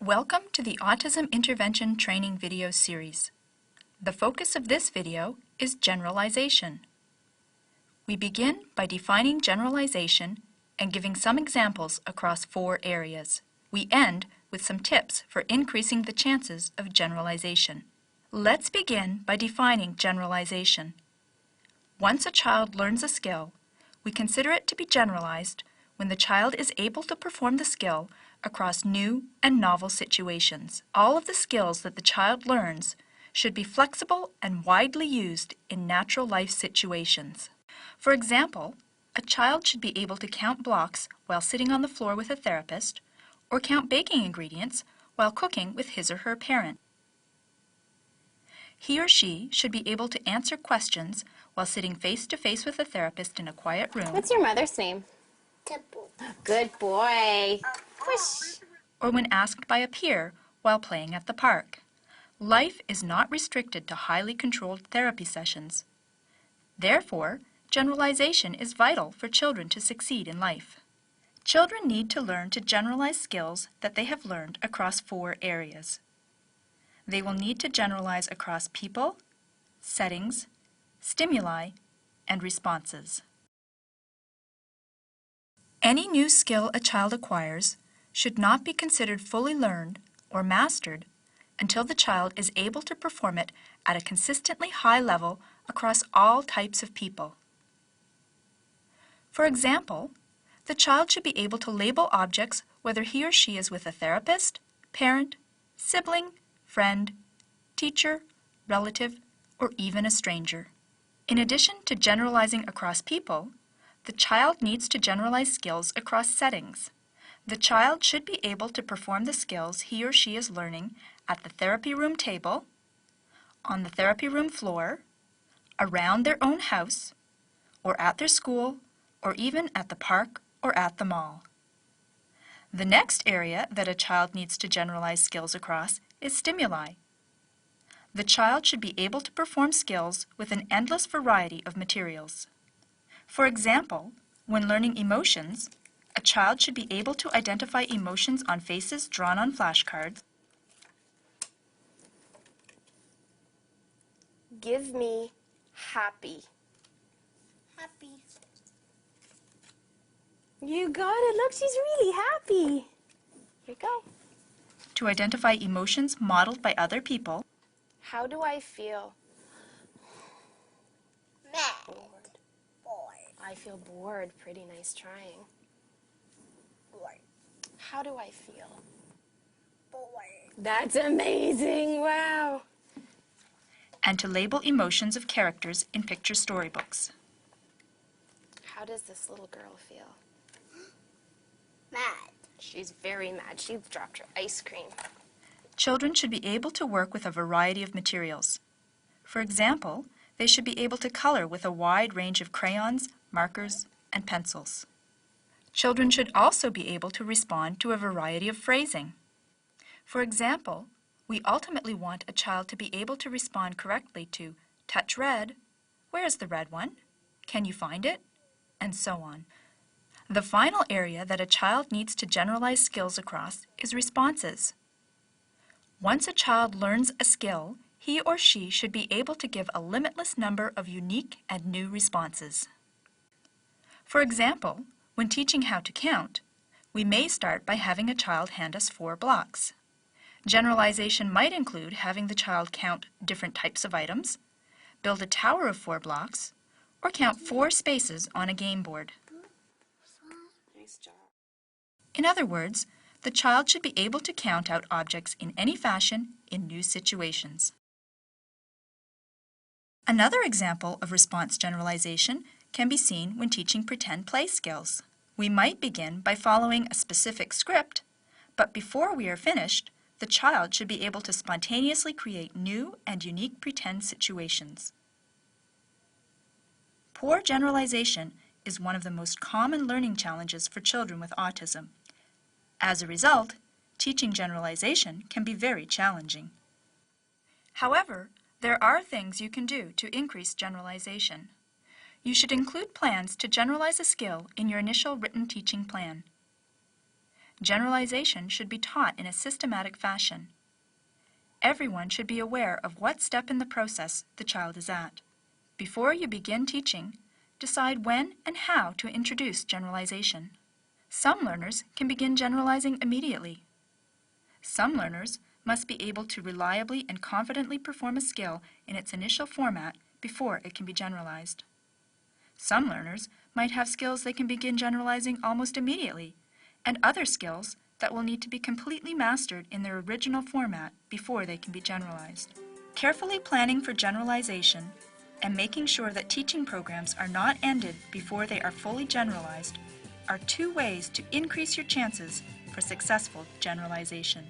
Welcome to the Autism Intervention Training video series. The focus of this video is generalization. We begin by defining generalization and giving some examples across 4 areas. We end with some tips for increasing the chances of generalization. Let's begin by defining generalization. Once a child learns a skill, we consider it to be generalized when the child is able to perform the skill across new and novel situations. All of the skills that the child learns should be flexible and widely used in natural life situations. For example, a child should be able to count blocks while sitting on the floor with a therapist, or count baking ingredients while cooking with his or her parent. He or she should be able to answer questions while sitting face-to-face with a therapist in a quiet room. What's your mother's name? Good boy. Push. Or when asked by a peer while playing at the park. Life is not restricted to highly controlled therapy sessions. Therefore, generalization is vital for children to succeed in life. Children need to learn to generalize skills that they have learned across 4 areas. They will need to generalize across people, settings, stimuli, and responses. Any new skill a child acquires should not be considered fully learned or mastered until the child is able to perform it at a consistently high level across all types of people. For example, the child should be able to label objects whether he or she is with a therapist, parent, sibling, friend, teacher, relative, or even a stranger. In addition to generalizing across people, the child needs to generalize skills across settings. The child should be able to perform the skills he or she is learning at the therapy room table, on the therapy room floor, around their own house, or at their school, or even at the park or at the mall. The next area that a child needs to generalize skills across is stimuli. The child should be able to perform skills with an endless variety of materials. For example, when learning emotions, a child should be able to identify emotions on faces drawn on flashcards. Give me happy. Happy. You got it. Look, she's really happy. Here you go. To identify emotions modeled by other people. How do I feel? Mad. Bored. Bored. I feel bored. Pretty nice trying. Bored. How do I feel? Bored. That's amazing. Wow. And to label emotions of characters in picture storybooks. How does this little girl feel? Mad. She's very mad. She dropped her ice cream. Children should be able to work with a variety of materials. For example, they should be able to color with a wide range of crayons, markers, and pencils. Children should also be able to respond to a variety of phrasing. For example, we ultimately want a child to be able to respond correctly to touch red, where is the red one, can you find it, and so on. The final area that a child needs to generalize skills across is responses. Once a child learns a skill, he or she should be able to give a limitless number of unique and new responses. For example, when teaching how to count, we may start by having a child hand us 4 blocks. Generalization might include having the child count different types of items, build a tower of 4 blocks, or count 4 spaces on a game board. Nice job. In other words, the child should be able to count out objects in any fashion in new situations. Another example of response generalization can be seen when teaching pretend play skills. We might begin by following a specific script, but before we are finished, the child should be able to spontaneously create new and unique pretend situations. Poor generalization is one of the most common learning challenges for children with autism. As a result, teaching generalization can be very challenging. However, there are things you can do to increase generalization. You should include plans to generalize a skill in your initial written teaching plan. Generalization should be taught in a systematic fashion. Everyone should be aware of what step in the process the child is at. Before you begin teaching, decide when and how to introduce generalization. Some learners can begin generalizing immediately. Some learners must be able to reliably and confidently perform a skill in its initial format before it can be generalized. Some learners might have skills they can begin generalizing almost immediately, and other skills that will need to be completely mastered in their original format before they can be generalized. Carefully planning for generalization and making sure that teaching programs are not ended before they are fully generalized are two ways to increase your chances for successful generalization.